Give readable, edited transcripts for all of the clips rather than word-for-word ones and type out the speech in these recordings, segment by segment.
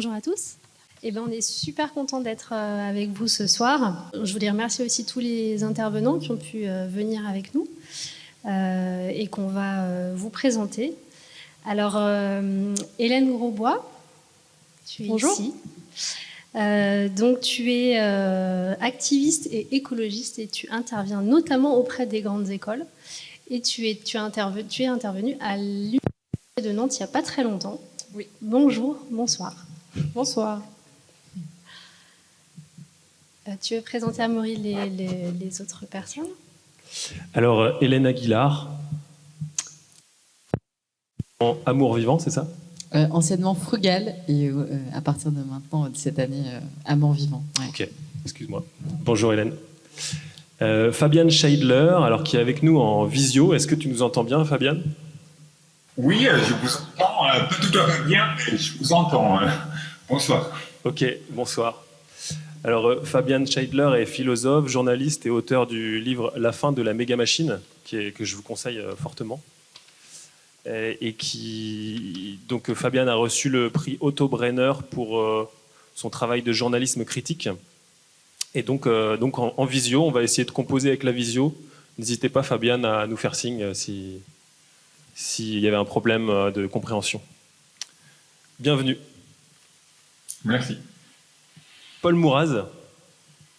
Bonjour à tous. On est super content d'être avec vous ce soir. Je voulais remercier aussi tous les intervenants qui ont pu venir avec nous et qu'on va vous présenter. Alors, Hélène Grosbois, tu es ici. Donc, tu es activiste et écologiste et tu interviens notamment auprès des grandes écoles. Et tu es intervenue à l'Université de Nantes il n'y a pas très longtemps. Oui. Bonjour, bonsoir. Bonsoir. Tu veux présenter à Amaury les autres personnes? Alors, Hélène Aguilar, en Amour Vivant, c'est ça? Anciennement Frugal et à partir de maintenant, de cette année, Amour Vivant. Ouais. Ok, excuse-moi. Bonjour Hélène. Fabienne Scheidler, alors qui est avec nous en visio. Est-ce que tu nous entends bien, Fabienne? Oui, je vous entends, pas tout à fait bien, mais je vous entends. Bonsoir. Ok, bonsoir. Alors, Fabienne Scheidler est philosophe, journaliste et auteur du livre La fin de la méga-machine, que je vous conseille fortement. Donc, Fabienne a reçu le prix Otto Brenner pour son travail de journalisme critique. Et donc en visio, on va essayer de composer avec la visio. N'hésitez pas, Fabienne, à nous faire signe s'il y avait un problème de compréhension. Bienvenue. Merci. Paul Mouraz.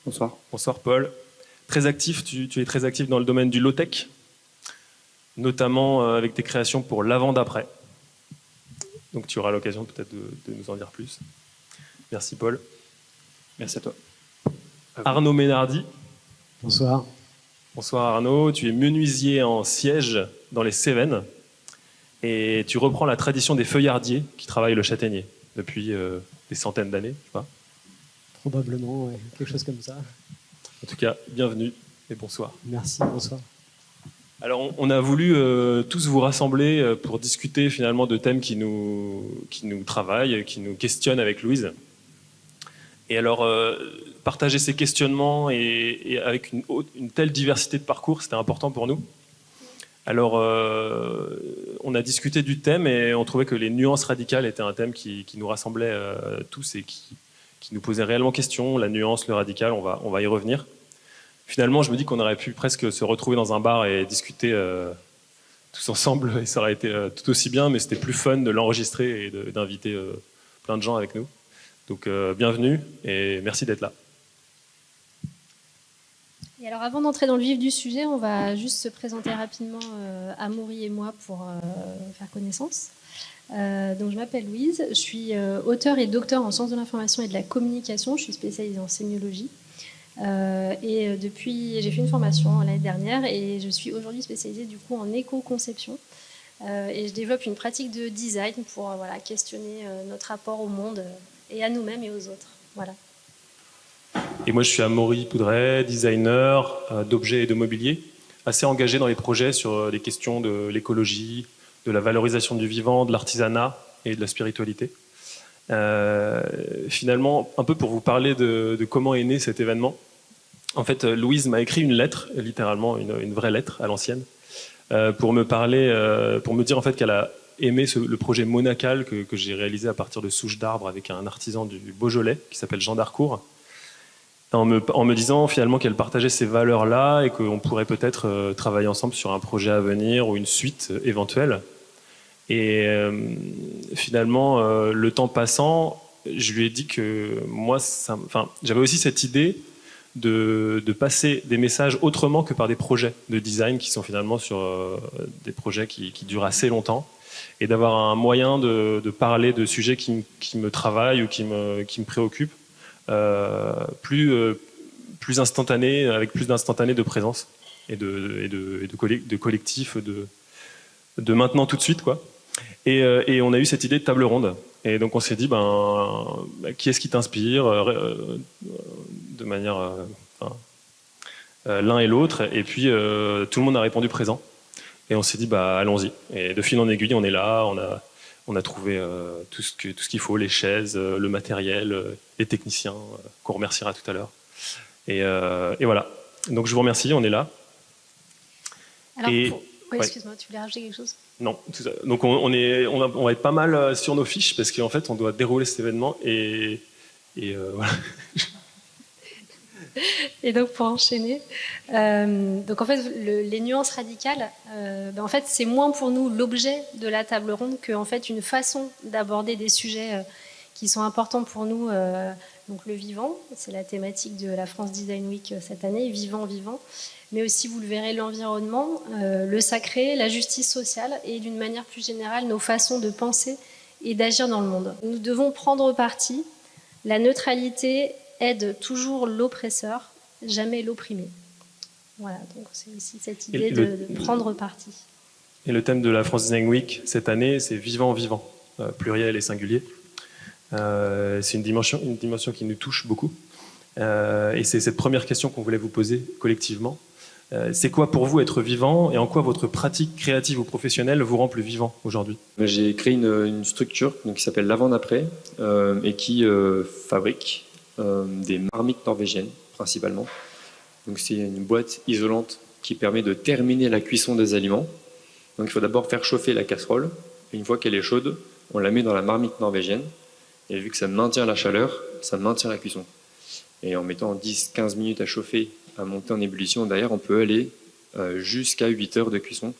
Bonsoir. Bonsoir Paul. Très actif, tu es très actif dans le domaine du low-tech, notamment avec tes créations pour l'avant d'après. Donc tu auras l'occasion peut-être de nous en dire plus. Merci Paul. Merci à toi. Arnaud Ménardi. Bonsoir. Bonsoir Arnaud, tu es menuisier en siège dans les Cévennes et tu reprends la tradition des feuillardiers qui travaillent le châtaignier depuis des centaines d'années, je sais pas. Probablement, ouais, quelque chose comme ça. En tout cas, bienvenue et bonsoir. Merci, bonsoir. Alors, on a voulu tous vous rassembler pour discuter finalement de thèmes qui nous travaillent, qui nous questionnent avec Louise. Et alors, partager ces questionnements et avec une telle diversité de parcours, c'était important pour nous. Alors, on a discuté du thème et on trouvait que les nuances radicales étaient un thème qui nous rassemblait tous et qui nous posait réellement question. La nuance, le radical, on va y revenir. Finalement, je me dis qu'on aurait pu presque se retrouver dans un bar et discuter tous ensemble, et ça aurait été tout aussi bien, mais c'était plus fun de l'enregistrer et d'inviter plein de gens avec nous. Donc, bienvenue et merci d'être là. Et alors, avant d'entrer dans le vif du sujet, on va juste se présenter rapidement, Amaury et moi, pour faire connaissance. Donc, je m'appelle Louise, je suis auteure et docteur en sciences de l'information et de la communication. Je suis spécialisée en sémiologie. J'ai fait une formation l'année dernière et je suis aujourd'hui spécialisée du coup en éco-conception. Et je développe une pratique de design pour questionner notre rapport au monde et à nous-mêmes et aux autres. Voilà. Et moi, je suis Amaury Poudret, designer d'objets et de mobilier, assez engagé dans les projets sur des questions de l'écologie, de la valorisation du vivant, de l'artisanat et de la spiritualité. Finalement, un peu pour vous parler de comment est né cet événement. En fait, Louise m'a écrit une lettre, littéralement une vraie lettre à l'ancienne, pour me dire en fait qu'elle a aimé le projet Monacal que j'ai réalisé à partir de souches d'arbres avec un artisan du Beaujolais qui s'appelle Jean d'Harcourt, en me disant finalement qu'elle partageait ces valeurs-là et qu'on pourrait peut-être travailler ensemble sur un projet à venir ou une suite éventuelle. Et finalement, le temps passant, je lui ai dit que moi, j'avais aussi cette idée de passer des messages autrement que par des projets de design qui sont finalement sur des projets qui durent assez longtemps, et d'avoir un moyen de parler de sujets qui me travaillent ou qui me préoccupent, plus instantané, avec plus d'instantané de présence et de collectif, de maintenant tout de suite, quoi. Et on a eu cette idée de table ronde. Et donc on s'est dit, qui est-ce qui t'inspire de manière l'un et l'autre. Et puis tout le monde a répondu présent. Et on s'est dit, allons-y. Et de fil en aiguille, on est là, on a trouvé tout ce qu'il faut, les chaises, le matériel, les techniciens, qu'on remerciera tout à l'heure. Et voilà. Donc je vous remercie, on est là. Alors, excuse-moi, tu voulais rajouter quelque chose ? Non, tout ça. Donc on va être pas mal sur nos fiches parce qu'en fait on doit dérouler cet événement et voilà. Et donc pour enchaîner, donc en fait les nuances radicales, en fait c'est moins pour nous l'objet de la table ronde que en fait une façon d'aborder des sujets qui sont importants pour nous. Donc le vivant, c'est la thématique de la France Design Week cette année, vivant, mais aussi vous le verrez l'environnement, le sacré, la justice sociale et d'une manière plus générale nos façons de penser et d'agir dans le monde. Nous devons prendre parti. La neutralité aide toujours l'oppresseur, jamais l'opprimé. Voilà, donc c'est aussi cette idée de prendre parti. Et le thème de la France Design Week cette année, c'est vivant, pluriel et singulier. C'est une dimension qui nous touche beaucoup. Et c'est cette première question qu'on voulait vous poser collectivement. C'est quoi pour vous être vivant et en quoi votre pratique créative ou professionnelle vous rend plus vivant aujourd'hui? J'ai créé une structure qui s'appelle l'Avant-D'après et qui fabrique des marmites norvégiennes principalement. Donc c'est une boîte isolante qui permet de terminer la cuisson des aliments. Donc il faut d'abord faire chauffer la casserole. Et une fois qu'elle est chaude, on la met dans la marmite norvégienne. Et vu que ça maintient la chaleur, ça maintient la cuisson. Et en mettant 10-15 minutes à chauffer, à monter en ébullition, derrière on peut aller jusqu'à 8 heures de cuisson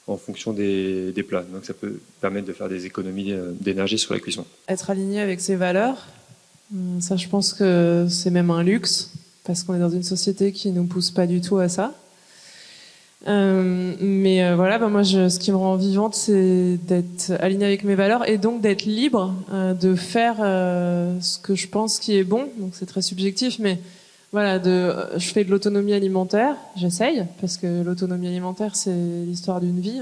en fonction des plats. Donc ça peut permettre de faire des économies d'énergie sur la cuisson. Être aligné avec ses valeurs, ça je pense que c'est même un luxe, parce qu'on est dans une société qui ne nous pousse pas du tout à ça. Voilà, moi ce qui me rend vivante, c'est d'être alignée avec mes valeurs et donc d'être libre de faire ce que je pense qui est bon. Donc c'est très subjectif, mais voilà, je fais de l'autonomie alimentaire, j'essaye, parce que l'autonomie alimentaire c'est l'histoire d'une vie.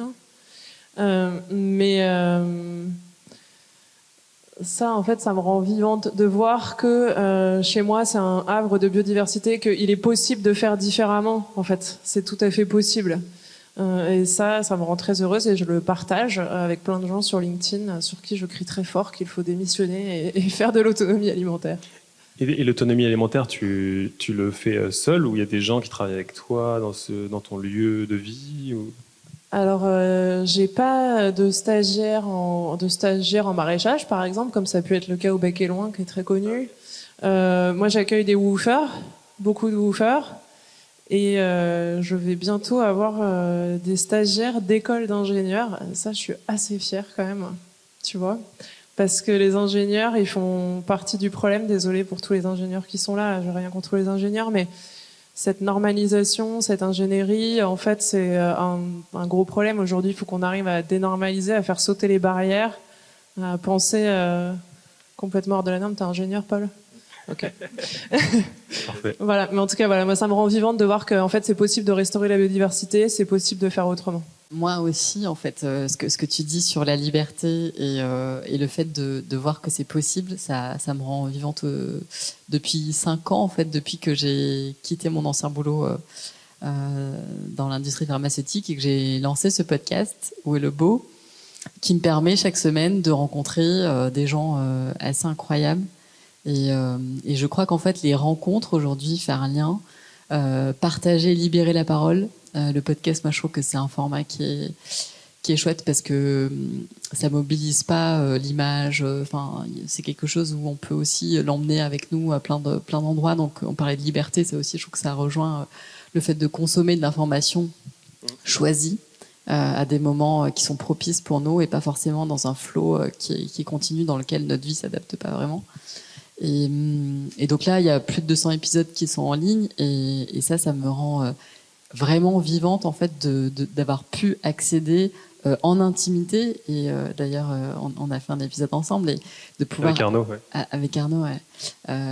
Ça, en fait, ça me rend vivante de voir que chez moi, c'est un havre de biodiversité, qu'il est possible de faire différemment. En fait, c'est tout à fait possible. Et ça me rend très heureuse et je le partage avec plein de gens sur LinkedIn, sur qui je crie très fort qu'il faut démissionner et faire de l'autonomie alimentaire. Et l'autonomie alimentaire, tu le fais seul ou il y a des gens qui travaillent avec toi dans ton lieu de vie ou... Alors, j'ai pas de stagiaire en maraîchage, par exemple, comme ça a pu être le cas au Bec et Loin, qui est très connu. Moi, j'accueille des woofers, beaucoup de woofers, et je vais bientôt avoir des stagiaires d'école d'ingénieurs. Ça, je suis assez fière quand même, tu vois, parce que les ingénieurs, ils font partie du problème. Désolée pour tous les ingénieurs qui sont là, j'ai rien contre les ingénieurs, mais cette normalisation, cette ingénierie, en fait, c'est un gros problème. Aujourd'hui, il faut qu'on arrive à dénormaliser, à faire sauter les barrières, à penser complètement hors de la norme. T'es ingénieur, Paul ? Ok. Parfait. Voilà. Mais en tout cas, voilà, moi, ça me rend vivante de voir qu'en fait, c'est possible de restaurer la biodiversité, c'est possible de faire autrement. Moi aussi, en fait, ce que tu dis sur la liberté et le fait de voir que c'est possible, ça me rend vivante depuis 5 ans, en fait, depuis que j'ai quitté mon ancien boulot dans l'industrie pharmaceutique et que j'ai lancé ce podcast, Où est le beau, qui me permet chaque semaine de rencontrer des gens assez incroyables. Et je crois qu'en fait, les rencontres aujourd'hui, faire un lien, partager, libérer la parole. Le podcast, moi, je trouve que c'est un format qui est chouette parce que ça mobilise pas l'image. Enfin, c'est quelque chose où on peut aussi l'emmener avec nous à plein d'endroits. Donc, on parlait de liberté, ça aussi, je trouve que ça rejoint le fait de consommer de l'information choisie à des moments qui sont propices pour nous et pas forcément dans un flow qui continue dans lequel notre vie s'adapte pas vraiment. Et donc là, il y a plus de 200 épisodes qui sont en ligne et ça me rend vraiment vivante en fait d'avoir pu accéder en intimité et d'ailleurs on a fait un épisode ensemble et de pouvoir avec Arnaud, ouais. Avec Arnaud, ouais.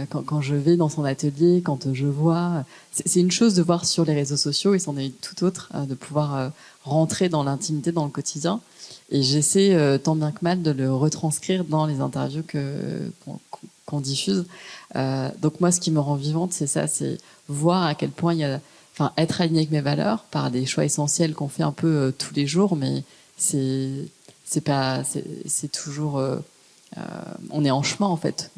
Quand je vais dans son atelier, quand je vois, c'est une chose de voir sur les réseaux sociaux et c'en est une toute autre de pouvoir rentrer dans l'intimité dans le quotidien et j'essaie tant bien que mal de le retranscrire dans les interviews qu'on diffuse. Donc moi, ce qui me rend vivante, c'est ça, c'est voir à quel point il y a, enfin, être aligné avec mes valeurs par des choix essentiels qu'on fait un peu tous les jours, mais c'est toujours on est en chemin en fait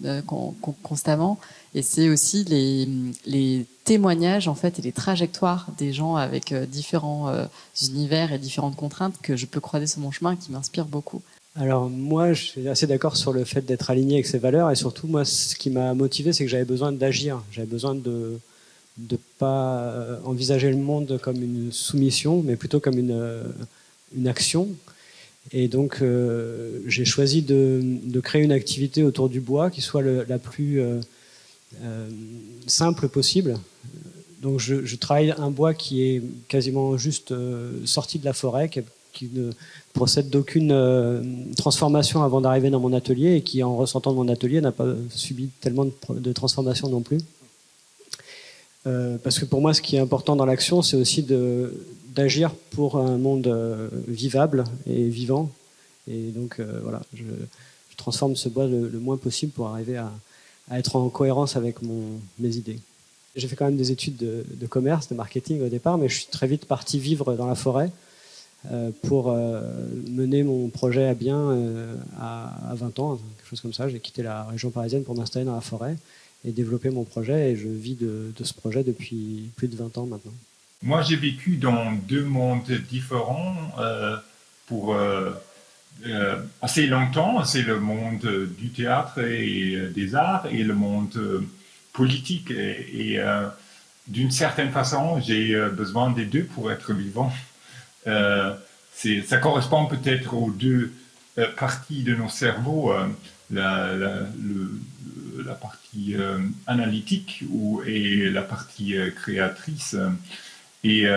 constamment, et c'est aussi les témoignages en fait et les trajectoires des gens avec différents univers et différentes contraintes que je peux croiser sur mon chemin qui m'inspirent beaucoup. Alors moi, je suis assez d'accord sur le fait d'être aligné avec ses valeurs, et surtout moi, ce qui m'a motivé, c'est que j'avais besoin d'agir. J'avais besoin de pas envisager le monde comme une soumission, mais plutôt comme une action. Et donc j'ai choisi de créer une activité autour du bois qui soit la plus simple possible. Donc je travaille un bois qui est quasiment juste sorti de la forêt, qui ne procède d'aucune transformation avant d'arriver dans mon atelier, et qui, en ressortant de mon atelier, n'a pas subi tellement de transformation non plus. Parce que pour moi, ce qui est important dans l'action, c'est aussi d'agir pour un monde vivable et vivant. Et donc voilà, je transforme ce bois le moins possible pour arriver à être en cohérence avec mes idées. J'ai fait quand même des études de commerce, de marketing au départ, mais je suis très vite parti vivre dans la forêt pour mener mon projet à bien à 20 ans, quelque chose comme ça. J'ai quitté la région parisienne pour m'installer dans la forêt et développer mon projet, et je vis de ce projet depuis plus de 20 ans maintenant. Moi, j'ai vécu dans deux mondes différents pour assez longtemps. C'est le monde du théâtre et des arts, et le monde politique. Et d'une certaine façon, j'ai besoin des deux pour être vivant. Ça correspond peut-être aux deux parties de nos cerveaux, la partie analytique et la partie créatrice. Et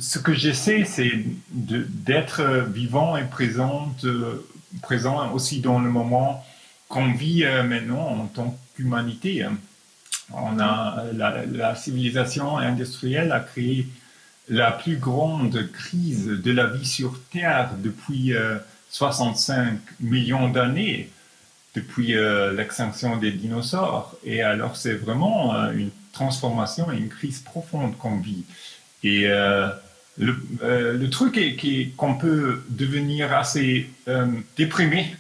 ce que j'essaie, c'est d'être vivant et présent aussi dans le moment qu'on vit maintenant en tant qu'humanité. La civilisation industrielle a créé la plus grande crise de la vie sur Terre depuis 65 millions d'années, depuis l'extinction des dinosaures. Et alors c'est vraiment une transformation et une crise profonde qu'on vit. Et le truc est qu'on peut devenir assez déprimé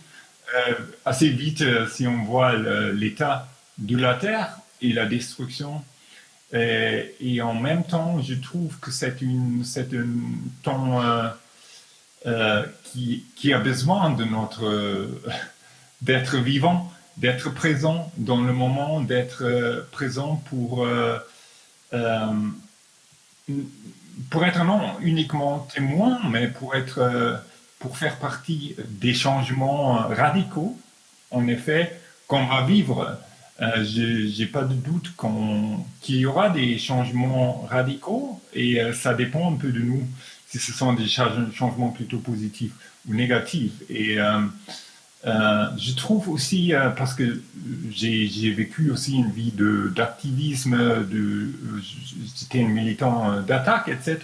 assez vite si on voit l'état de la Terre et la destruction. Et en même temps, je trouve que c'est un temps qui a besoin d'être vivant, d'être présent dans le moment, d'être présent pour être non uniquement témoin, mais pour faire partie des changements radicaux, en effet, qu'on va vivre. J'ai pas de doute qu'il y aura des changements radicaux, et ça dépend un peu de nous, si ce sont des changements plutôt positifs ou négatifs. Et je trouve aussi, parce que j'ai vécu aussi une vie d'activisme, j'étais un militant d'attaque, etc.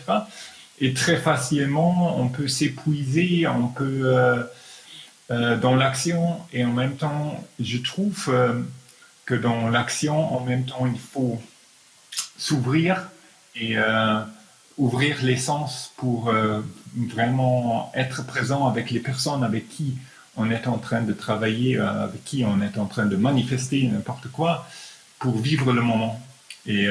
Et très facilement, on peut s'épuiser, on peut dans l'action, et en même temps, je trouve que dans l'action, en même temps, il faut s'ouvrir et ouvrir les sens pour vraiment être présent avec les personnes avec qui on est en train de travailler, avec qui on est en train de manifester n'importe quoi, pour vivre le moment et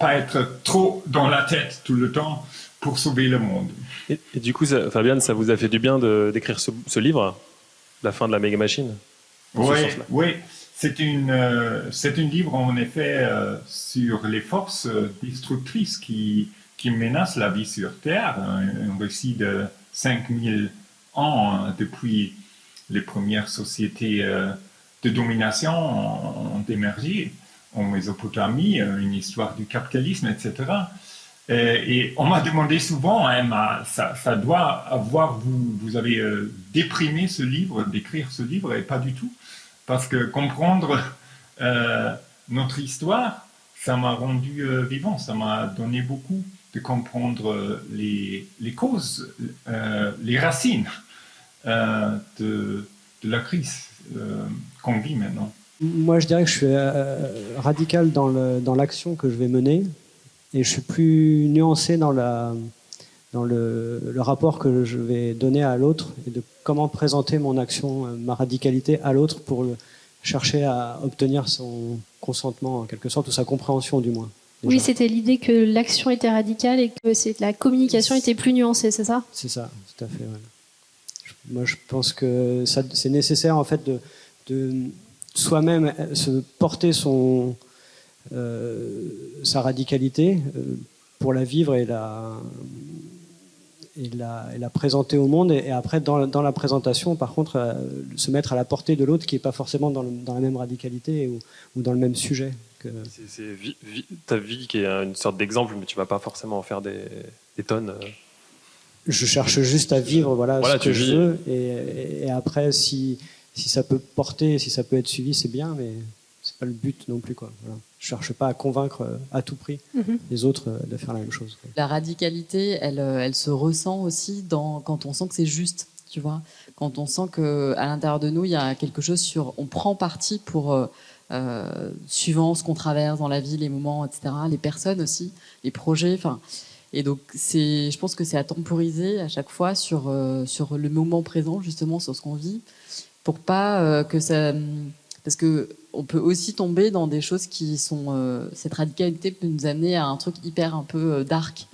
pas être trop dans la tête tout le temps pour sauver le monde. Et du coup, Fabienne, ça vous a fait du bien d'écrire ce livre, La fin de la méga machine? Oui. C'est un livre, en effet, sur les forces destructrices qui menacent la vie sur Terre. Un récit de 5000 ans depuis les premières sociétés de domination ont émergé en Mésopotamie, une histoire du capitalisme, etc. Et on m'a demandé souvent, ça doit avoir, vous avez déprimé ce livre, d'écrire ce livre, et pas du tout. Parce que comprendre notre histoire, ça m'a rendu vivant, ça m'a donné beaucoup de comprendre les causes, les racines de la crise qu'on vit maintenant. Moi, je dirais que je suis radical dans l'action que je vais mener, et je suis plus nuancé dans dans le rapport que je vais donner à l'autre et de comment présenter mon action, ma radicalité à l'autre pour chercher à obtenir son consentement en quelque sorte, ou sa compréhension du moins. Déjà. Oui, c'était l'idée que l'action était radicale et que la communication était plus nuancée, c'est ça ? C'est ça, tout à fait. Ouais. Moi, je pense que c'est nécessaire en fait de soi-même se porter sa radicalité pour la vivre et la présenter au monde, et après dans la présentation par contre se mettre à la portée de l'autre qui n'est pas forcément dans la même radicalité ou dans le même sujet que... C'est ta vie qui est une sorte d'exemple, mais tu vas pas forcément en faire des tonnes. Je cherche juste à vivre ce que je veux, et après si ça peut porter, si ça peut être suivi, c'est bien, mais c'est pas le but non plus, quoi. Voilà. Je cherche pas à convaincre à tout prix les autres de faire la même chose, quoi. La radicalité, elle se ressent aussi quand on sent que c'est juste, tu vois. Quand on sent que à l'intérieur de nous, il y a quelque chose on prend parti pour suivant ce qu'on traverse dans la vie, les moments, etc. Les personnes aussi, les projets, enfin. Et donc, je pense que c'est à temporiser à chaque fois sur le moment présent, justement, sur ce qu'on vit, pour pas que ça... Parce que on peut aussi tomber dans des choses qui sont... cette radicalité peut nous amener à un truc hyper un peu dark.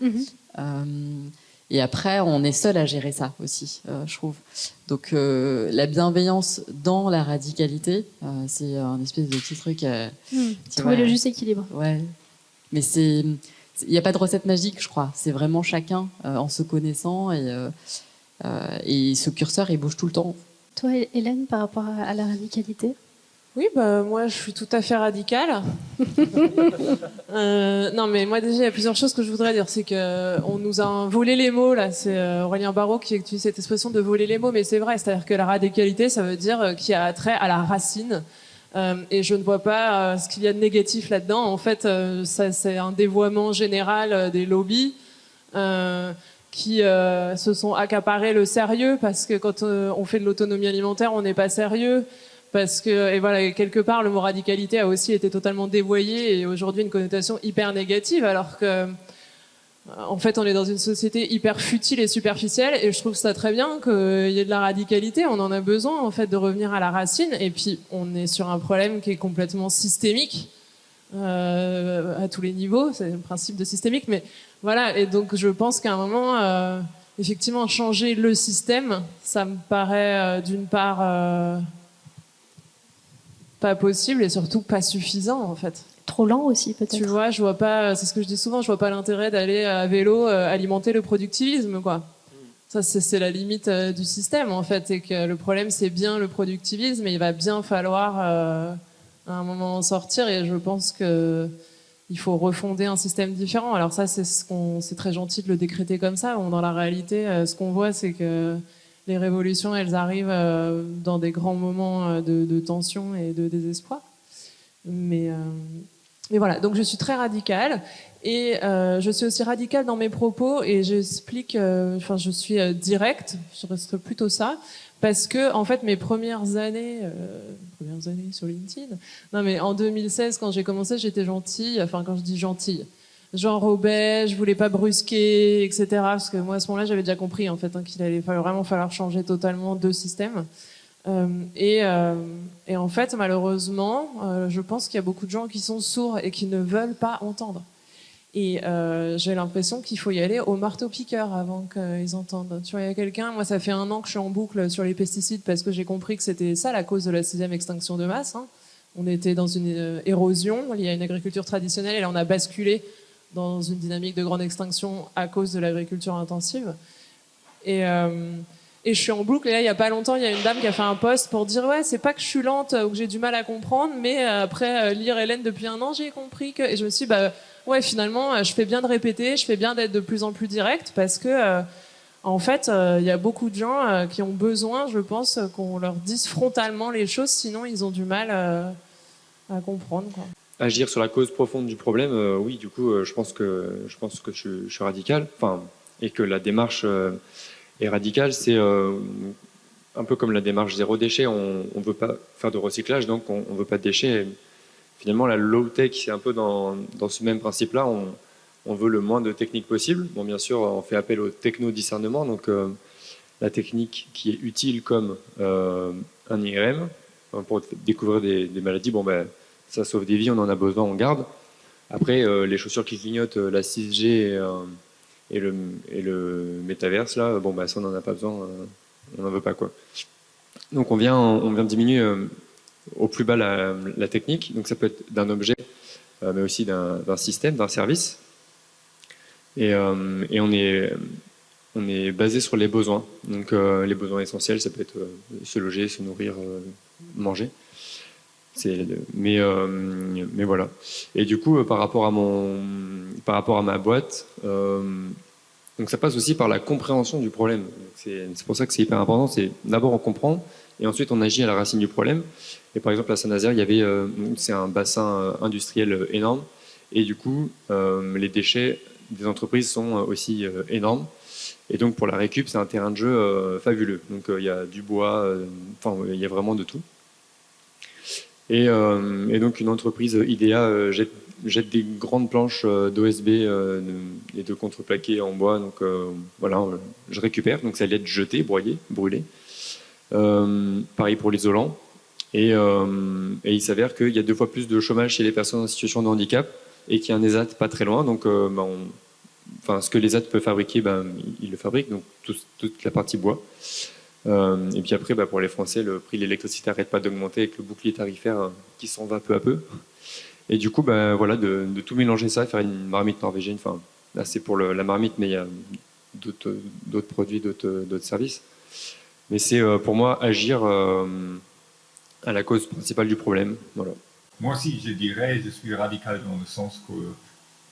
Et après, on est seul à gérer ça aussi, je trouve. Donc, la bienveillance dans la radicalité, c'est un espèce de petit truc... Trouver le juste équilibre. Ouais. Mais il n'y a pas de recette magique, je crois. C'est vraiment chacun en se connaissant, et ce curseur, il bouge tout le temps. Toi, Hélène, par rapport à la radicalité ? Oui, moi, je suis tout à fait radicale. Non, mais moi, déjà, il y a plusieurs choses que je voudrais dire. C'est qu'on nous a volé les mots, là. C'est Aurélien Barraud qui utilise cette expression de voler les mots, mais c'est vrai. C'est-à-dire que la radicalité, ça veut dire qu'il y a trait à la racine. Et je ne vois pas ce qu'il y a de négatif là-dedans. En fait, ça, c'est un dévoiement général des lobbies qui se sont accaparés le sérieux, parce que quand on fait de l'autonomie alimentaire, on n'est pas sérieux. Parce que, et voilà, quelque part, le mot radicalité a aussi été totalement dévoyé et aujourd'hui une connotation hyper négative, alors que, en fait, on est dans une société hyper futile et superficielle, et je trouve ça très bien qu'il y ait de la radicalité. On en a besoin, en fait, de revenir à la racine. Et puis, on est sur un problème qui est complètement systémique, à tous les niveaux. C'est le principe de systémique, mais voilà. Et donc, je pense qu'à un moment, effectivement, changer le système, ça me paraît, d'une part, pas possible et surtout pas suffisant, en fait. Trop lent aussi, peut-être. Tu vois, je vois pas, c'est ce que je dis souvent, je vois pas l'intérêt d'aller à vélo alimenter le productivisme, quoi. Ça, c'est la limite du système, en fait, et que le problème, c'est bien le productivisme, et il va bien falloir à un moment en sortir, et je pense que il faut refonder un système différent. Alors ça, c'est très gentil de le décréter comme ça. Bon, dans la réalité, ce qu'on voit, c'est que les révolutions, elles arrivent dans des grands moments de tension et de désespoir. Mais voilà, donc je suis très radicale, et je suis aussi radicale dans mes propos, et j'explique, je suis directe, je reste plutôt ça, parce que en fait mes premières années sur LinkedIn, non mais en 2016 quand j'ai commencé, j'étais gentille, enfin quand je dis gentille, genre obèse, je voulais pas brusquer, etc. Parce que moi à ce moment-là j'avais déjà compris en fait qu'il allait vraiment falloir changer totalement de système. Et en fait, malheureusement, je pense qu'il y a beaucoup de gens qui sont sourds et qui ne veulent pas entendre. Et j'ai l'impression qu'il faut y aller au marteau-piqueur avant qu'ils entendent. Tu vois, il y a quelqu'un, moi ça fait 1 an que je suis en boucle sur les pesticides parce que j'ai compris que c'était ça la cause de la 6e extinction de masse. Hein. On était dans une érosion liée à une agriculture traditionnelle, et là on a basculé dans une dynamique de grande extinction à cause de l'agriculture intensive. Et je suis en boucle, et là, il y a pas longtemps, il y a une dame qui a fait un post pour dire « Ouais, c'est pas que je suis lente ou que j'ai du mal à comprendre, mais après lire Hélène depuis 1 an, j'ai compris que... » Et je me suis dit « Ouais, finalement, je fais bien de répéter, je fais bien d'être de plus en plus directe, parce que, en fait, il y a beaucoup de gens qui ont besoin, je pense, qu'on leur dise frontalement les choses, sinon ils ont du mal à comprendre, quoi. » Agir sur la cause profonde du problème, oui, du coup, je pense que je suis radical, et que la démarche... Et radical, c'est un peu comme la démarche zéro déchet. On veut pas faire de recyclage, donc on veut pas de déchets. Et finalement, la low-tech, c'est un peu dans ce même principe-là. on veut le moins de techniques possible. Bon, bien sûr, on fait appel au techno-discernement, donc la technique qui est utile comme un IRM pour découvrir des maladies. Bon, ben, ça sauve des vies, on en a besoin, on garde. Après, les chaussures qui clignotent, la 6G et le métaverse, là, bon, ben, ça, on n'en a pas besoin, on n'en veut pas, quoi. Donc, on vient diminuer au plus bas la technique. Donc, ça peut être d'un objet, mais aussi d'un système, d'un service. Et on est basé sur les besoins. Donc, les besoins essentiels, ça peut être se loger, se nourrir, manger. Mais voilà. Et du coup, par rapport à ma boîte, donc ça passe aussi par la compréhension du problème. C'est pour ça que c'est hyper important. C'est d'abord on comprend et ensuite on agit à la racine du problème. Et par exemple à Saint-Nazaire, il y avait c'est un bassin industriel énorme et du coup les déchets des entreprises sont aussi énormes. Et donc pour la récup, c'est un terrain de jeu fabuleux. Donc il y a du bois, enfin il y a vraiment de tout. Et donc une entreprise IDEA jette des grandes planches d'OSB et de contreplaqué en bois. Donc voilà, je récupère. Donc ça allait être jeté, broyé, brûlé. Pareil pour l'isolant. Et il s'avère qu'il y a 2 fois plus de chômage chez les personnes en situation de handicap et qu'il y a un ESAT pas très loin. Donc ce que l'ESAT peut fabriquer, il le fabrique. Donc toute la partie bois. Et puis après, pour les Français, le prix de l'électricité n'arrête pas d'augmenter avec le bouclier tarifaire qui s'en va peu à peu. Et du coup, voilà, de tout mélanger ça, faire une marmite norvégienne. Enfin, là, c'est pour la marmite, mais il y a d'autres produits, d'autres services. Mais c'est pour moi agir à la cause principale du problème. Voilà. Moi aussi, je dirais, je suis radical dans le sens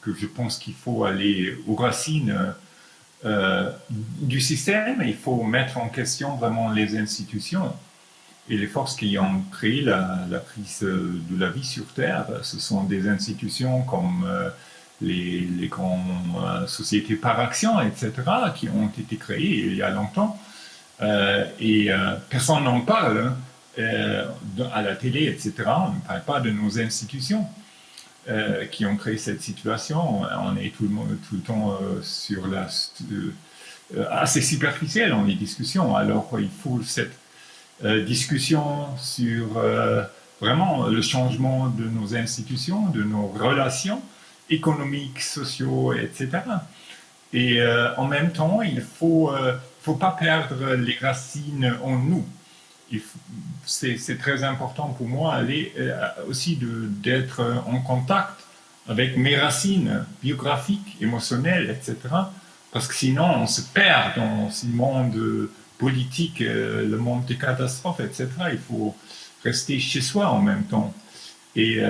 que je pense qu'il faut aller aux racines du système. Il faut mettre en question vraiment les institutions et les forces qui ont créé la crise de la vie sur Terre. Ce sont des institutions comme les grandes sociétés par action, etc., qui ont été créées il y a longtemps. Et personne n'en parle à la télé, etc. On ne parle pas de nos institutions qui ont créé cette situation. On est tout le temps sur assez superficiel dans les discussions. Alors il faut cette discussion sur vraiment le changement de nos institutions, de nos relations économiques, sociaux, etc. Et en même temps, il faut pas perdre les racines en nous. C'est très important pour moi aussi d'être en contact avec mes racines biographiques, émotionnelles, etc. Parce que sinon, on se perd dans ce monde politique, le monde des catastrophes, etc. Il faut rester chez soi en même temps. Et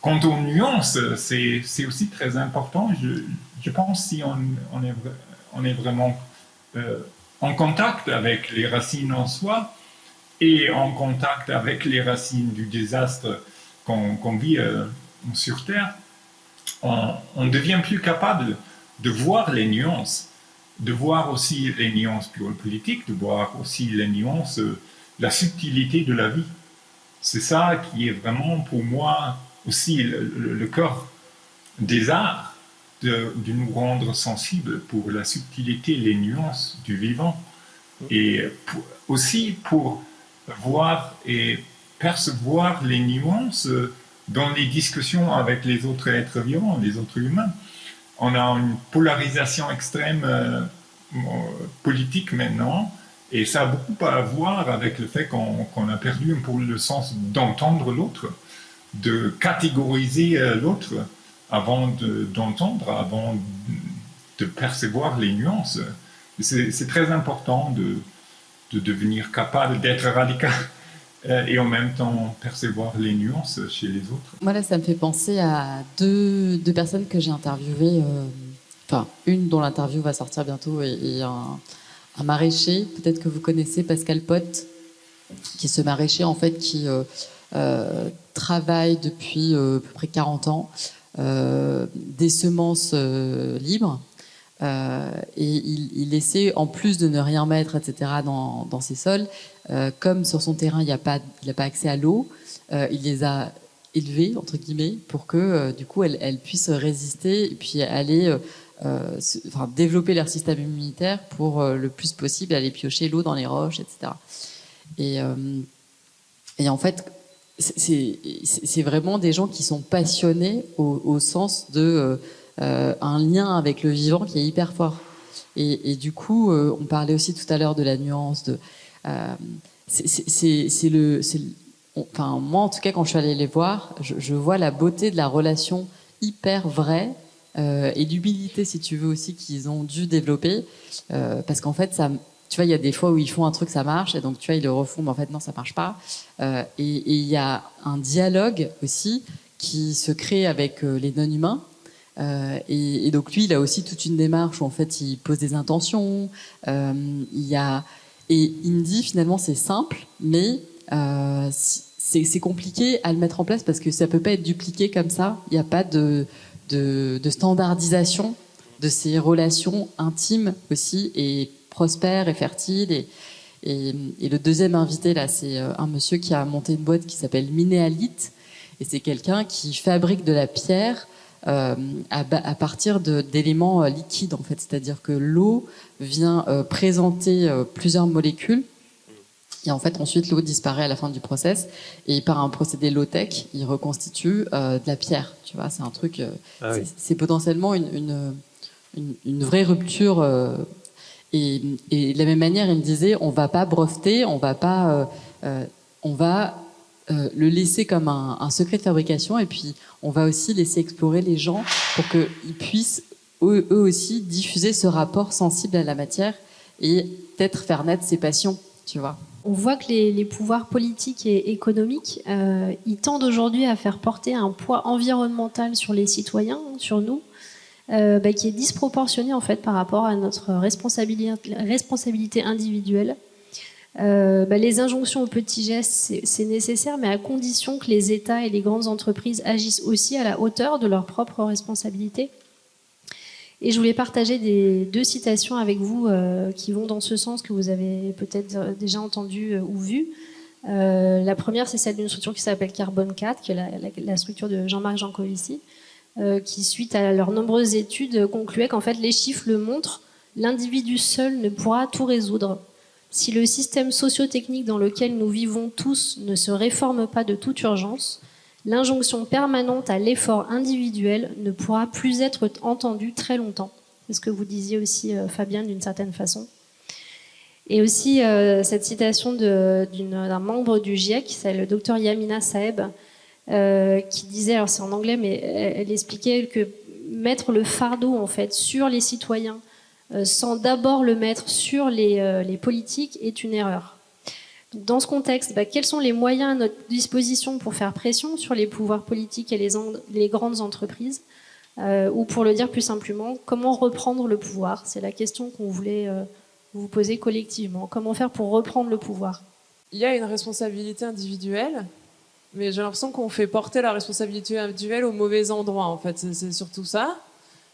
quant aux nuances, c'est aussi très important. Je pense si on est vraiment en contact avec les racines en soi, et en contact avec les racines du désastre qu'on vit sur Terre, on devient plus capable de voir les nuances, de voir aussi les nuances politiques, de voir aussi les nuances, la subtilité de la vie. C'est ça qui est vraiment pour moi aussi le cœur des arts, de nous rendre sensibles pour la subtilité, les nuances du vivant, et aussi pour voir et percevoir les nuances dans les discussions avec les autres êtres vivants, les autres humains. On a une polarisation extrême politique maintenant, et ça a beaucoup à voir avec le fait qu'on a perdu un peu le sens d'entendre l'autre, de catégoriser l'autre avant d'entendre, avant de percevoir les nuances. C'est très important de devenir capable d'être radical et en même temps percevoir les nuances chez les autres. Moi, là, ça me fait penser à deux personnes que j'ai interviewées. Enfin, une dont l'interview va sortir bientôt et un maraîcher. Peut-être que vous connaissez Pascal Pot, qui est ce maraîcher, en fait, qui travaille depuis à peu près 40 ans des semences libres. Et il essaie, en plus de ne rien mettre, etc., dans ses sols, comme sur son terrain, il n'a pas accès à l'eau, il les a élevée entre guillemets pour que du coup elles puissent résister et puis aller développer leur système immunitaire pour le plus possible aller piocher l'eau dans les roches, etc. Et en fait, c'est vraiment des gens qui sont passionnés au sens de un lien avec le vivant qui est hyper fort. Et du coup, on parlait aussi tout à l'heure de la nuance de. Enfin, moi, en tout cas, quand je suis allée les voir, je vois la beauté de la relation hyper vraie et d'humilité, si tu veux aussi, qu'ils ont dû développer, parce qu'en fait, ça. Tu vois, il y a des fois où ils font un truc, ça marche, et donc tu vois, ils le refont, mais en fait non, ça marche pas. Et il y a un dialogue aussi qui se crée avec les non-humains. Et donc lui, il a aussi toute une démarche où en fait, il pose des intentions. Et il me dit finalement, c'est simple, mais c'est compliqué à le mettre en place parce que ça peut pas être dupliqué comme ça. Il n'y a pas de standardisation de ces relations intimes aussi et prospère et fertile. Et le deuxième invité, là, c'est un monsieur qui a monté une boîte qui s'appelle Minéalite. Et c'est quelqu'un qui fabrique de la pierre à partir d'éléments liquides, en fait. C'est-à-dire que l'eau vient présenter plusieurs molécules. Et en fait, ensuite, l'eau disparaît à la fin du process. Et par un procédé low-tech, il reconstitue de la pierre. Tu vois, c'est un truc... c'est potentiellement une vraie rupture... Et de la même manière, il me disait, on va pas breveter, on va pas, on va le laisser comme un secret de fabrication, et puis on va aussi laisser explorer les gens pour qu'ils puissent eux aussi diffuser ce rapport sensible à la matière et peut-être faire naître ses passions, tu vois. On voit que les pouvoirs politiques et économiques, ils tendent aujourd'hui à faire porter un poids environnemental sur les citoyens, sur nous. Qui est disproportionné en fait par rapport à notre responsabilité individuelle. Les injonctions aux petits gestes, c'est nécessaire, mais à condition que les États et les grandes entreprises agissent aussi à la hauteur de leurs propres responsabilités. Et je voulais partager deux citations avec vous qui vont dans ce sens, que vous avez peut-être déjà entendu ou vu. La première, c'est celle d'une structure qui s'appelle Carbone 4, qui est la structure de Jean-Marc Jancovici, qui, suite à leurs nombreuses études, concluait qu'en fait, les chiffres le montrent, l'individu seul ne pourra tout résoudre. Si le système socio-technique dans lequel nous vivons tous ne se réforme pas de toute urgence, l'injonction permanente à l'effort individuel ne pourra plus être entendue très longtemps. C'est ce que vous disiez aussi, Fabien, d'une certaine façon. Et aussi cette citation d'un membre du GIEC, c'est le docteur Yamina Saeb, qui disait, alors c'est en anglais, mais elle expliquait que mettre le fardeau en fait sur les citoyens sans d'abord le mettre sur les politiques est une erreur. Donc, dans ce contexte, quels sont les moyens à notre disposition pour faire pression sur les pouvoirs politiques et les grandes entreprises, ou pour le dire plus simplement, comment reprendre le pouvoir? C'est la question qu'on voulait vous poser collectivement. Comment faire pour reprendre le pouvoir? Il y a une responsabilité individuelle, mais j'ai l'impression qu'on fait porter la responsabilité individuelle au mauvais endroit, en fait. C'est surtout ça.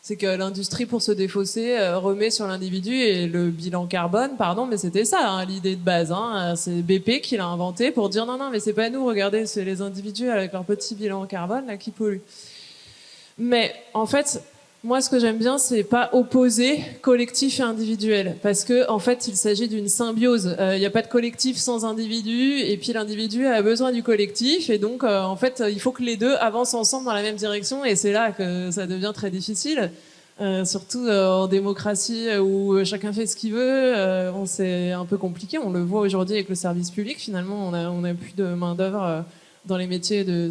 C'est que l'industrie, pour se défausser, remet sur l'individu et le bilan carbone, pardon, mais c'était ça, l'idée de base. C'est BP qui l'a inventé pour dire non, mais c'est pas nous, regardez, c'est les individus avec leur petit bilan carbone là qui polluent. Mais en fait, moi, ce que j'aime bien, c'est pas opposer collectif et individuel, parce que en fait, il s'agit d'une symbiose. Il n'y a pas de collectif sans individu, et puis l'individu a besoin du collectif, et donc en fait, il faut que les deux avancent ensemble dans la même direction, et c'est là que ça devient très difficile, surtout en démocratie où chacun fait ce qu'il veut. C'est un peu compliqué. On le voit aujourd'hui avec le service public. Finalement, on a plus de main d'œuvre dans les métiers de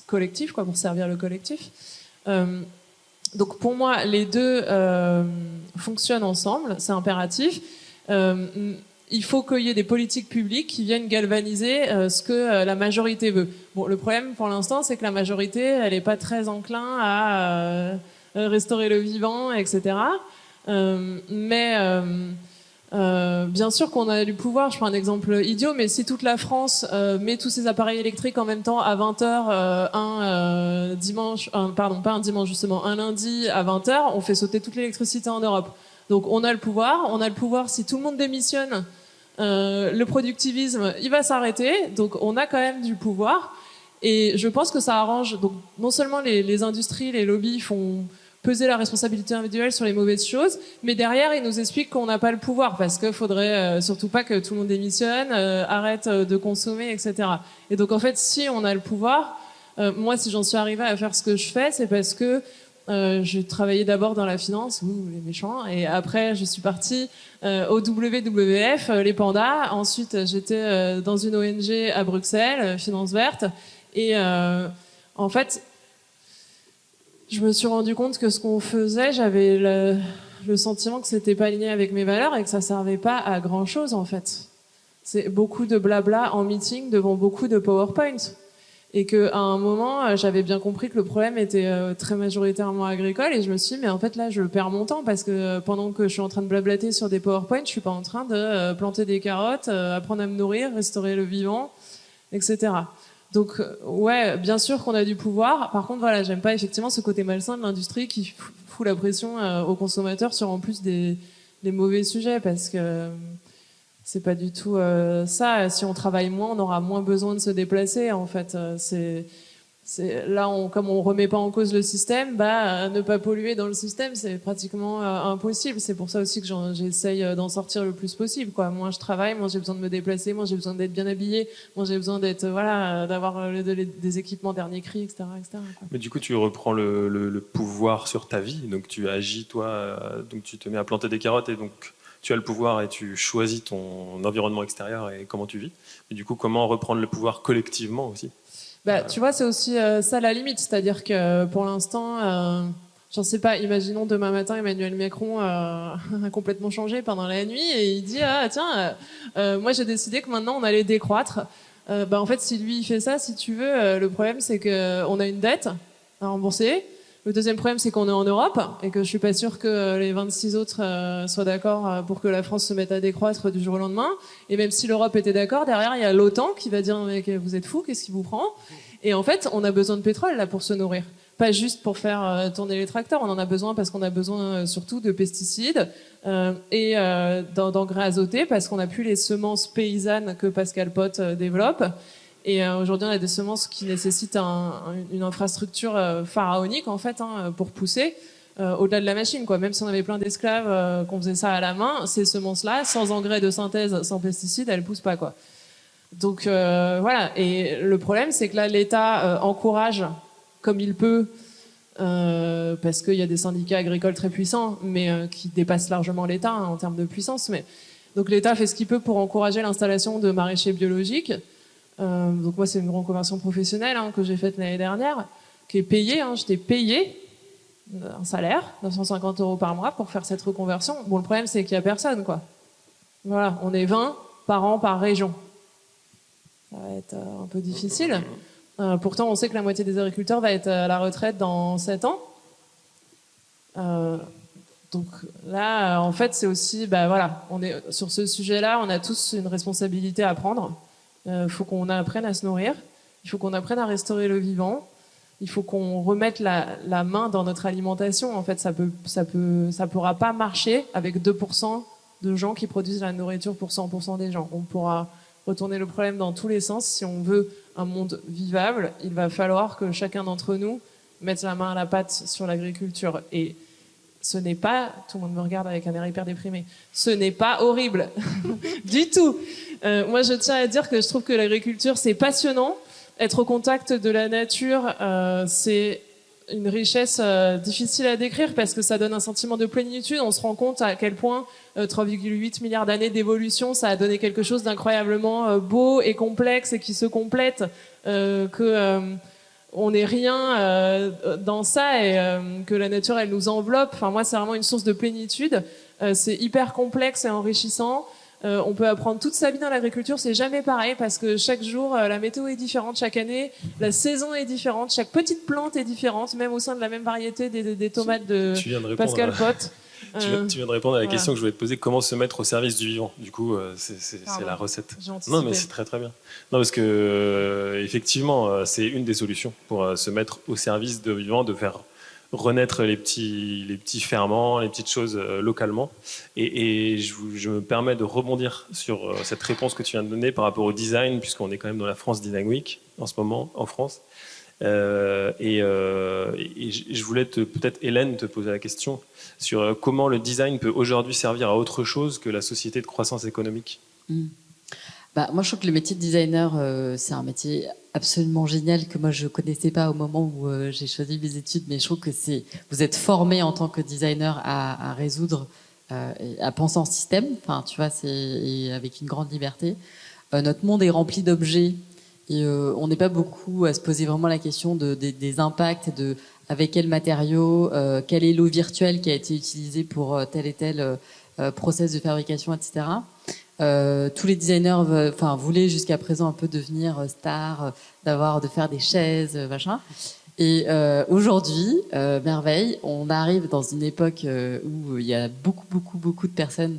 collectif, pour servir le collectif. Donc pour moi, les deux fonctionnent ensemble, c'est impératif. Il faut qu'il y ait des politiques publiques qui viennent galvaniser ce que la majorité veut. Bon, le problème pour l'instant, c'est que la majorité, elle n'est pas très enclin à restaurer le vivant, etc. Bien sûr qu'on a du pouvoir. Je prends un exemple idiot, mais si toute la France met tous ses appareils électriques en même temps à 20h un lundi à 20h, on fait sauter toute l'électricité en Europe. Donc on a le pouvoir. Si tout le monde démissionne, le productivisme, il va s'arrêter. Donc on a quand même du pouvoir. Et je pense que ça arrange. Donc, non seulement les industries, les lobbies font peser la responsabilité individuelle sur les mauvaises choses, mais derrière, ils nous expliquent qu'on n'a pas le pouvoir parce qu'il faudrait surtout pas que tout le monde démissionne, arrête de consommer, etc. Et donc, en fait, si on a le pouvoir, moi, si j'en suis arrivée à faire ce que je fais, c'est parce que j'ai travaillé d'abord dans la finance, les méchants, et après, je suis partie au WWF, les pandas. Ensuite, j'étais dans une ONG à Bruxelles, Finance Verte, et en fait, je me suis rendu compte que ce qu'on faisait, j'avais le sentiment que c'était pas aligné avec mes valeurs et que ça servait pas à grand chose en fait. C'est beaucoup de blabla en meeting devant beaucoup de PowerPoint. Et qu'à un moment, j'avais bien compris que le problème était très majoritairement agricole et je me suis dit, mais en fait là, je perds mon temps parce que pendant que je suis en train de blablater sur des PowerPoint, je suis pas en train de planter des carottes, apprendre à me nourrir, restaurer le vivant, etc. Donc ouais, bien sûr qu'on a du pouvoir. Par contre, voilà, j'aime pas effectivement ce côté malsain de l'industrie qui fout la pression aux consommateurs sur en plus des mauvais sujets parce que c'est pas du tout ça. Si on travaille moins, on aura moins besoin de se déplacer. En fait, là, comme on remet pas en cause le système, ne pas polluer dans le système, c'est pratiquement impossible. C'est pour ça aussi que j'essaye d'en sortir le plus possible. Quoi. Moins je travaille, moins j'ai besoin de me déplacer, moins j'ai besoin d'être bien habillé, moins j'ai besoin d'être d'avoir des équipements dernier cri, etc., etc. Quoi. Mais du coup, tu reprends le pouvoir sur ta vie. Donc tu agis toi, donc tu te mets à planter des carottes et donc tu as le pouvoir et tu choisis ton environnement extérieur et comment tu vis. Mais du coup, comment reprendre le pouvoir collectivement aussi ? Tu vois, c'est aussi ça la limite. C'est-à-dire que pour l'instant, j'en sais pas, imaginons demain matin, Emmanuel Macron a complètement changé pendant la nuit et il dit « Ah tiens, moi j'ai décidé que maintenant on allait décroître. » En fait, si lui il fait ça, si tu veux, le problème c'est qu'on a une dette à rembourser. Le deuxième problème, c'est qu'on est en Europe et que je suis pas sûre que les 26 autres soient d'accord pour que la France se mette à décroître du jour au lendemain. Et même si l'Europe était d'accord, derrière, il y a l'OTAN qui va dire « Mais vous êtes fous, qu'est-ce qui vous prend ?» Et en fait, on a besoin de pétrole là pour se nourrir. Pas juste pour faire tourner les tracteurs, on en a besoin parce qu'on a besoin surtout de pesticides et d'engrais azotés parce qu'on n'a plus les semences paysannes que Pascal Pot développe. Et aujourd'hui, on a des semences qui nécessitent une infrastructure pharaonique en fait pour pousser au-delà de la machine. Quoi. Même si on avait plein d'esclaves qu'on faisait ça à la main, ces semences-là, sans engrais de synthèse, sans pesticides, elles poussent pas. Quoi. Donc voilà. Et le problème, c'est que là, l'État encourage comme il peut, parce qu'il y a des syndicats agricoles très puissants, mais qui dépassent largement l'État en termes de puissance. Donc l'État fait ce qu'il peut pour encourager l'installation de maraîchers biologiques. Donc moi c'est une reconversion professionnelle que j'ai faite l'année dernière, qui est payée. J'étais payée un salaire, 950 € par mois pour faire cette reconversion. Bon, le problème c'est qu'il y a personne, quoi. Voilà, on est 20 par an par région. Ça va être un peu difficile. Pourtant, on sait que la moitié des agriculteurs va être à la retraite dans 7 ans. Donc là, en fait, c'est aussi, on est sur ce sujet-là, on a tous une responsabilité à prendre. Il faut qu'on apprenne à se nourrir, il faut qu'on apprenne à restaurer le vivant, il faut qu'on remette la main dans notre alimentation. En fait, ça pourra pas marcher avec 2% de gens qui produisent la nourriture pour 100% des gens. On pourra retourner le problème dans tous les sens. Si on veut un monde vivable, il va falloir que chacun d'entre nous mette la main à la pâte sur l'agriculture. Et ce n'est pas, tout le monde me regarde avec un air hyper déprimé, ce n'est pas horrible du tout. Moi, je tiens à dire que je trouve que l'agriculture, c'est passionnant. Être au contact de la nature, c'est une richesse difficile à décrire parce que ça donne un sentiment de plénitude. On se rend compte à quel point 3,8 milliards d'années d'évolution, ça a donné quelque chose d'incroyablement beau et complexe et qui se complète, on n'est rien dans ça et que la nature, elle nous enveloppe. Enfin, moi, c'est vraiment une source de plénitude. C'est hyper complexe et enrichissant. On peut apprendre toute sa vie dans l'agriculture, c'est jamais pareil parce que chaque jour, la météo est différente, chaque année, la saison est différente, chaque petite plante est différente, même au sein de la même variété des tomates de Pascal Pot. Tu viens de répondre à la question que je voulais te poser, comment se mettre au service du vivant. Du coup, c'est la recette. Non, mais c'est très très bien. Non, parce que effectivement, c'est une des solutions pour se mettre au service du vivant, de faire renaître les petits ferments, les petites choses localement. Et je me permets de rebondir sur cette réponse que tu viens de donner par rapport au design, puisqu'on est quand même dans la France Design Week. en ce moment en France. Et je voulais peut-être, Hélène, te poser la question sur comment le design peut aujourd'hui servir à autre chose que la société de croissance économique. Moi, je trouve que le métier de designer, c'est un métier absolument génial que moi, je ne connaissais pas au moment où j'ai choisi mes études, mais je trouve que vous êtes formé en tant que designer à résoudre, et à penser en système, enfin, tu vois, et avec une grande liberté. Notre monde est rempli d'objets et on n'est pas beaucoup à se poser vraiment la question des impacts, avec quels matériaux, quelle est l'eau virtuelle qui a été utilisée pour tel et tel process de fabrication, etc. Tous les designers voulaient jusqu'à présent un peu devenir stars, de faire des chaises, machin. Et aujourd'hui, merveille, on arrive dans une époque où il y a beaucoup de personnes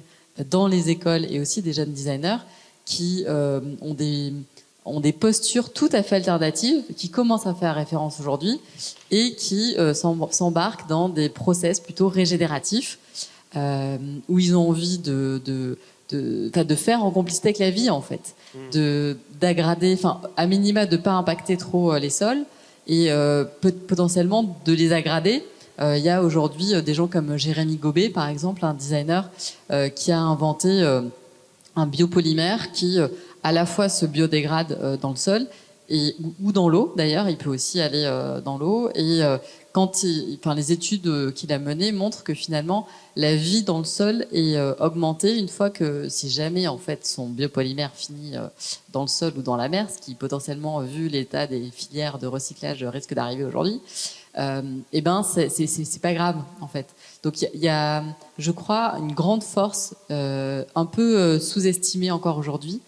dans les écoles et aussi des jeunes designers qui ont des postures tout à fait alternatives, qui commencent à faire référence aujourd'hui et qui s'embarquent dans des process plutôt régénératifs où ils ont envie de faire en complicité avec la vie, en fait, d'aggrader, à minima de pas impacter trop les sols et potentiellement de les aggrader. Il y a aujourd'hui des gens comme Jérémy Gobet, par exemple, un designer qui a inventé un biopolymère qui à la fois se biodégrade dans le sol ou dans l'eau. D'ailleurs, il peut aussi aller dans l'eau. Et les études qu'il a menées montrent que finalement la vie dans le sol est augmentée une fois que, si jamais en fait son biopolymère finit dans le sol ou dans la mer, ce qui potentiellement, vu l'état des filières de recyclage, risque d'arriver aujourd'hui, c'est pas grave en fait. Donc il y a, je crois, une grande force un peu sous-estimée encore aujourd'hui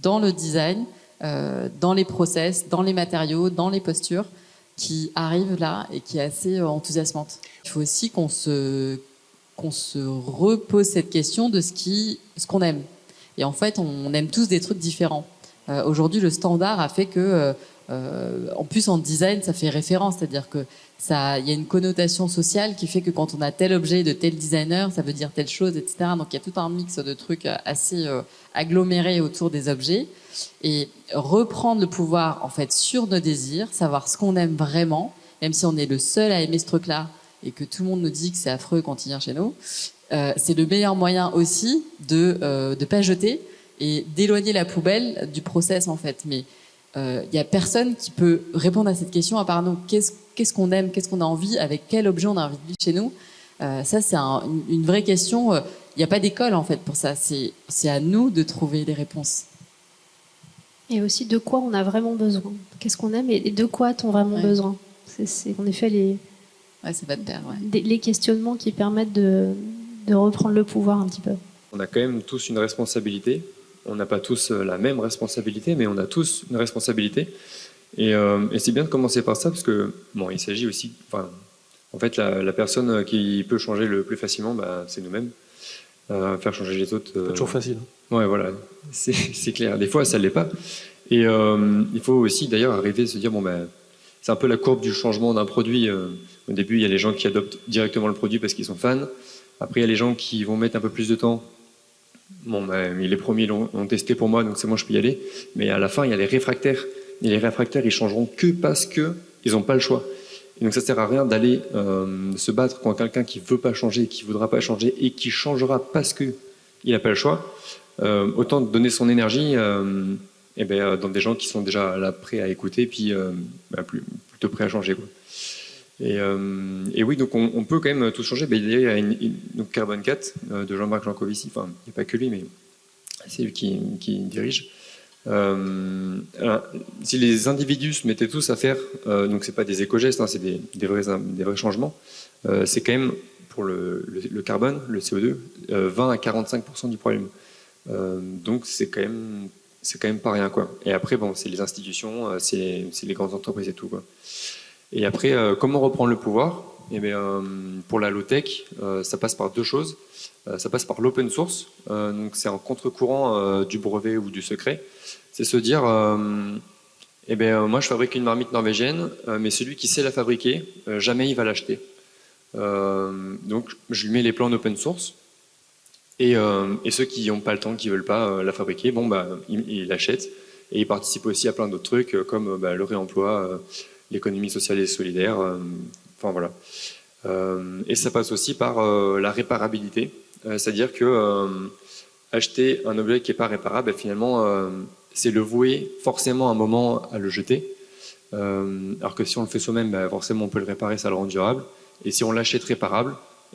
dans le design, dans les process, dans les matériaux, dans les postures, qui arrive là et qui est assez enthousiasmante. Il faut aussi qu'on se repose cette question de ce qu'on aime. Et en fait, on aime tous des trucs différents. Aujourd'hui, le standard a fait que, en plus en design, ça fait référence, c'est-à-dire que il y a une connotation sociale qui fait que quand on a tel objet de tel designer, ça veut dire telle chose, etc. Donc il y a tout un mix de trucs assez agglomérés autour des objets. Et reprendre le pouvoir en fait sur nos désirs, savoir ce qu'on aime vraiment, même si on est le seul à aimer ce truc-là et que tout le monde nous dit que c'est affreux quand il vient chez nous, c'est le meilleur moyen aussi de pas jeter et d'éloigner la poubelle du process en fait. Mais il y a personne qui peut répondre à cette question à part nous. Qu'est-ce qu'on aime, qu'est-ce qu'on a envie, avec quel objet on a envie de vivre chez nous. Ça, c'est une vraie question. Il n'y a pas d'école en fait pour ça. C'est à nous de trouver des réponses. Et aussi de quoi on a vraiment besoin. Qu'est-ce qu'on aime et de quoi a-t-on vraiment besoin. C'est en effet ça va de pair, les questionnements qui permettent de reprendre le pouvoir un petit peu. On a quand même tous une responsabilité. On n'a pas tous la même responsabilité, mais on a tous une responsabilité. Et c'est bien de commencer par ça, parce que il s'agit aussi... en fait, la personne qui peut changer le plus facilement, c'est nous-mêmes. Faire changer les autres... Pas toujours facile. Ouais, voilà, c'est clair. Des fois, ça ne l'est pas. Et il faut aussi, d'ailleurs, arriver à se dire, c'est un peu la courbe du changement d'un produit. Au début, il y a les gens qui adoptent directement le produit parce qu'ils sont fans. Après, il y a les gens qui vont mettre un peu plus de temps. Les premiers l'ont testé pour moi, donc c'est moi, je peux y aller. Mais à la fin, il y a les réfractaires. Et les réfractaires, ils changeront que parce qu'ils n'ont pas le choix. Et donc ça sert à rien d'aller se battre contre quelqu'un qui veut pas changer, qui voudra pas changer et qui changera parce qu'il n'a pas le choix. Autant donner son énergie dans des gens qui sont déjà là prêts à écouter, puis plutôt prêts à changer, quoi. Et oui, donc on peut quand même tout changer. Il y a donc Carbon 4 de Jean-Marc Jancovici. Enfin, il n'y a pas que lui, mais c'est lui qui dirige. Si les individus se mettaient tous à faire, donc c'est pas des éco-gestes, c'est des vrais changements, c'est quand même pour le carbone, le CO2, 20 à 45% du problème. Donc c'est quand même pas rien, quoi. Et après, c'est les institutions, c'est les grandes entreprises et tout, quoi. Et après, comment reprendre le pouvoir? Pour la low-tech, ça passe par deux choses. Ça passe par l'open source, donc c'est un contre-courant du brevet ou du secret. C'est se dire, moi je fabrique une marmite norvégienne, mais celui qui sait la fabriquer, jamais il va l'acheter. Donc je lui mets les plans en open source, et ceux qui n'ont pas le temps, qui ne veulent pas la fabriquer, ils l'achètent. Et il participe aussi à plein d'autres trucs comme le réemploi, l'économie sociale et solidaire. Enfin voilà. Et ça passe aussi par la réparabilité, c'est-à-dire que acheter un objet qui n'est pas réparable, finalement, c'est le vouer forcément un moment à le jeter. Alors que si on le fait soi-même, forcément on peut le réparer, ça le rend durable. Et si on l'achète réparable,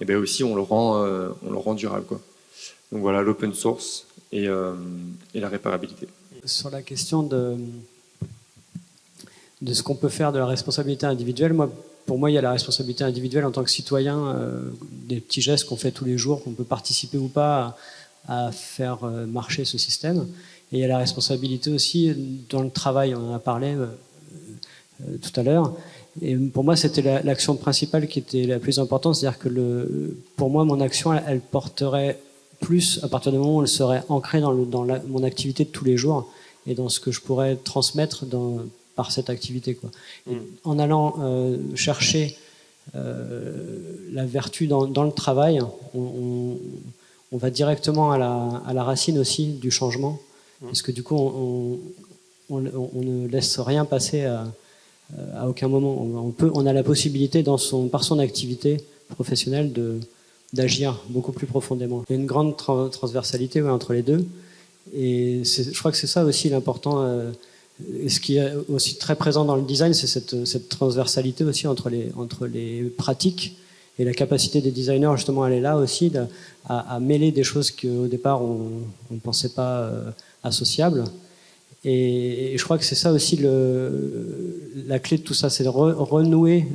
aussi on le rend durable, quoi. Donc voilà, l'open source et la réparabilité. Sur la question de ce qu'on peut faire de la responsabilité individuelle, pour moi, il y a la responsabilité individuelle en tant que citoyen, des petits gestes qu'on fait tous les jours, qu'on peut participer ou pas à faire marcher ce système. Et il y a la responsabilité aussi dans le travail, on en a parlé tout à l'heure. Et pour moi, c'était l'action principale qui était la plus importante, c'est-à-dire que pour moi, mon action, elle porterait plus à partir du moment où elle serait ancrée dans mon activité de tous les jours et dans ce que je pourrais transmettre par cette activité, quoi. En allant chercher la vertu dans le travail, on va directement à la racine aussi du changement, parce que du coup, on ne laisse rien passer à aucun moment. On a la possibilité, par son activité professionnelle, d'agir beaucoup plus profondément. Il y a une grande transversalité entre les deux, et je crois que c'est ça aussi l'important. Et ce qui est aussi très présent dans le design, c'est cette transversalité aussi entre les pratiques et la capacité des designers justement à aller là aussi, à mêler des choses qu'au départ on ne pensait pas associables. Et je crois que c'est ça aussi la clé de tout ça, c'est de renouer.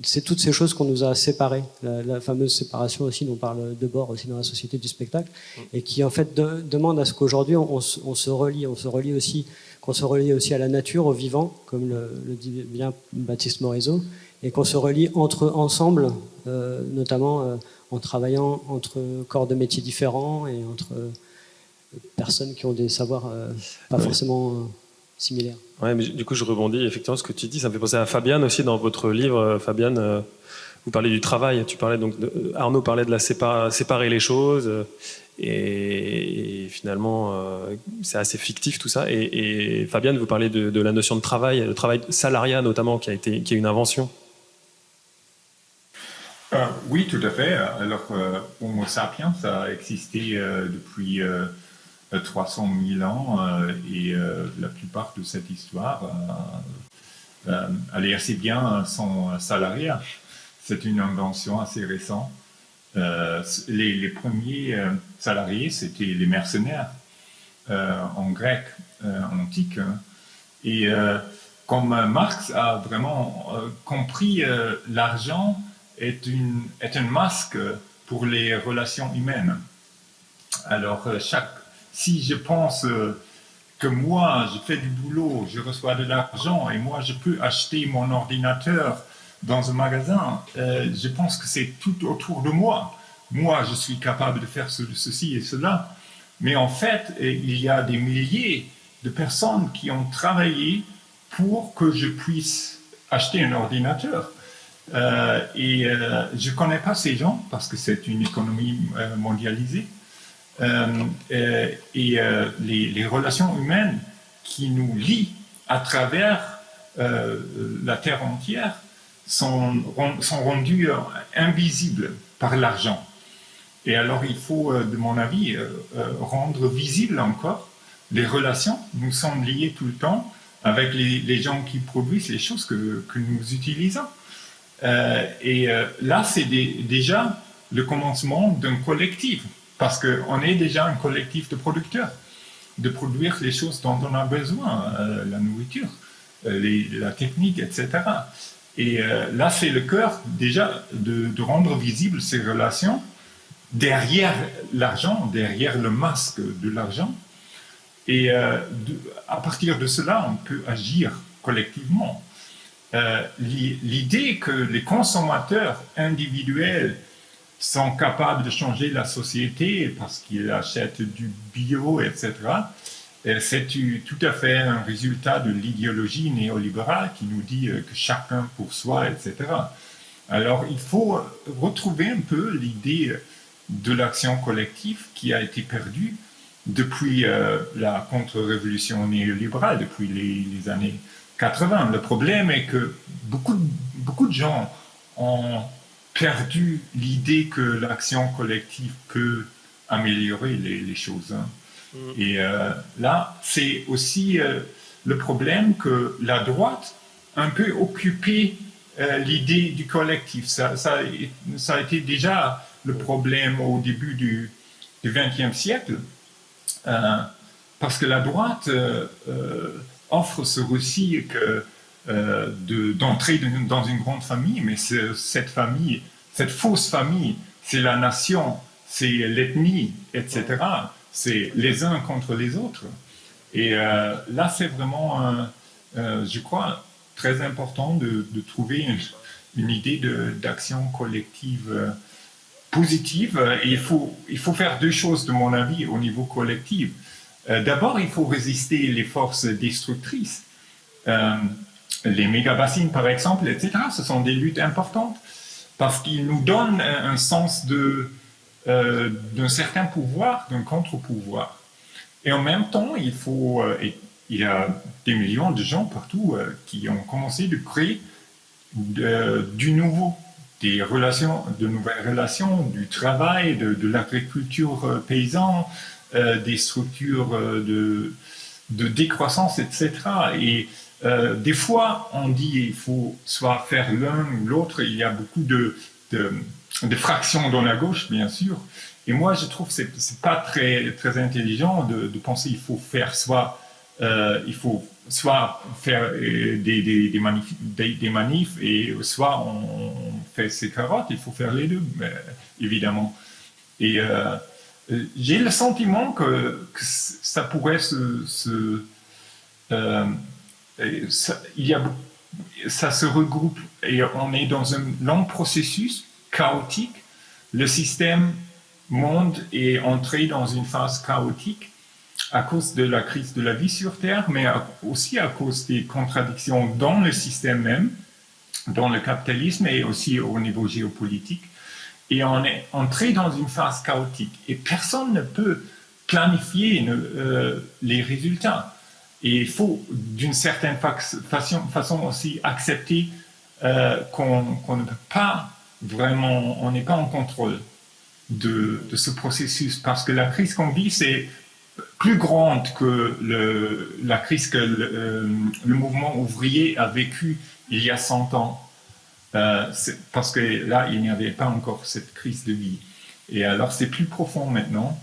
C'est toutes ces choses qu'on nous a séparées, la fameuse séparation aussi dont parle Debord aussi dans la société du spectacle, et qui en fait demande à ce qu'aujourd'hui on se relie aussi, qu'on se relie aussi à la nature, au vivant, comme le dit bien Baptiste Morisot, et qu'on se relie ensemble, notamment en travaillant entre corps de métiers différents et entre personnes qui ont des savoirs pas forcément similaires. Ouais, mais du coup, je rebondis. Effectivement, ce que tu dis, ça me fait penser à Fabienne aussi dans votre livre. Fabienne, vous parlez du travail. Arnaud parlait de séparer les choses. Et finalement, c'est assez fictif tout ça. Et Fabienne, vous parlez de la notion de travail, le travail salariat notamment, qui est une invention. Oui, tout à fait. Alors, Homo sapiens a existé depuis 300 000 ans et la plupart de cette histoire allait assez bien sans salariat. C'est une invention assez récente. Les premiers salariés, c'était les mercenaires en grec antique. Et comme Marx a vraiment compris, l'argent est un masque pour les relations humaines. Alors, si je pense que moi, je fais du boulot, je reçois de l'argent et moi, je peux acheter mon ordinateur dans un magasin, je pense que c'est tout autour de moi. Moi, je suis capable de faire ceci et cela. Mais en fait, il y a des milliers de personnes qui ont travaillé pour que je puisse acheter un ordinateur. Et je ne connais pas ces gens parce que c'est une économie mondialisée. Les relations humaines qui nous lient à travers la Terre entière sont rendues invisibles par l'argent. Et alors il faut, de mon avis, rendre visible encore les relations. Nous sommes liés tout le temps avec les gens qui produisent les choses que nous utilisons. Là, c'est déjà le commencement d'un collectif. Parce qu'on est déjà un collectif de producteurs, de produire les choses dont on a besoin, la nourriture, la technique, etc. Et là, c'est le cœur déjà de rendre visibles ces relations derrière l'argent, derrière le masque de l'argent. Et à partir de cela, on peut agir collectivement. L'idée que les consommateurs individuels sont capables de changer la société parce qu'ils achètent du bio, etc., c'est tout à fait un résultat de l'idéologie néolibérale qui nous dit que chacun pour soi, etc. Alors, il faut retrouver un peu l'idée de l'action collective qui a été perdue depuis la contre-révolution néolibérale, depuis les années 80. Le problème est que beaucoup de gens ont perdu l'idée que l'action collective peut améliorer les choses. Hein. Et là, c'est aussi le problème que la droite un peu occupé l'idée du collectif. Ça a été déjà le problème au début du XXe siècle, parce que la droite offre ce récit d'entrer dans une grande famille, mais cette famille, cette fausse famille, c'est la nation, c'est l'ethnie, etc. C'est les uns contre les autres. Et là, c'est vraiment, je crois, très important de trouver une idée d'action collective positive. Et il faut faire deux choses, de mon avis, au niveau collectif. D'abord, il faut résister les forces destructrices. Les méga-bassines, par exemple, etc., ce sont des luttes importantes parce qu'ils nous donnent un sens d'un certain pouvoir, d'un contre-pouvoir. Et en même temps, il y a des millions de gens partout qui ont commencé de créer du nouveau, de nouvelles relations, du travail, de l'agriculture paysanne, des structures de décroissance, etc. Et des fois, on dit il faut soit faire l'un ou l'autre. Il y a beaucoup de fractions dans la gauche, bien sûr. Et moi, je trouve que c'est pas très intelligent de penser qu'il faut faire il faut soit faire des manifs et soit on fait ses carottes. Il faut faire les deux, évidemment. Et j'ai le sentiment que ça pourrait ça se regroupe et on est dans un long processus chaotique. Le système monde est entré dans une phase chaotique à cause de la crise de la vie sur Terre, mais aussi à cause des contradictions dans le système même, dans le capitalisme et aussi au niveau géopolitique. Et on est entré dans une phase chaotique et personne ne peut planifier les résultats. Et il faut d'une certaine façon aussi accepter qu'on ne peut pas vraiment, on n'est pas en contrôle de ce processus parce que la crise qu'on vit, c'est plus grande que la crise que le mouvement ouvrier a vécue il y a 100 ans. Parce que là, il n'y avait pas encore cette crise de vie. Et alors, c'est plus profond maintenant.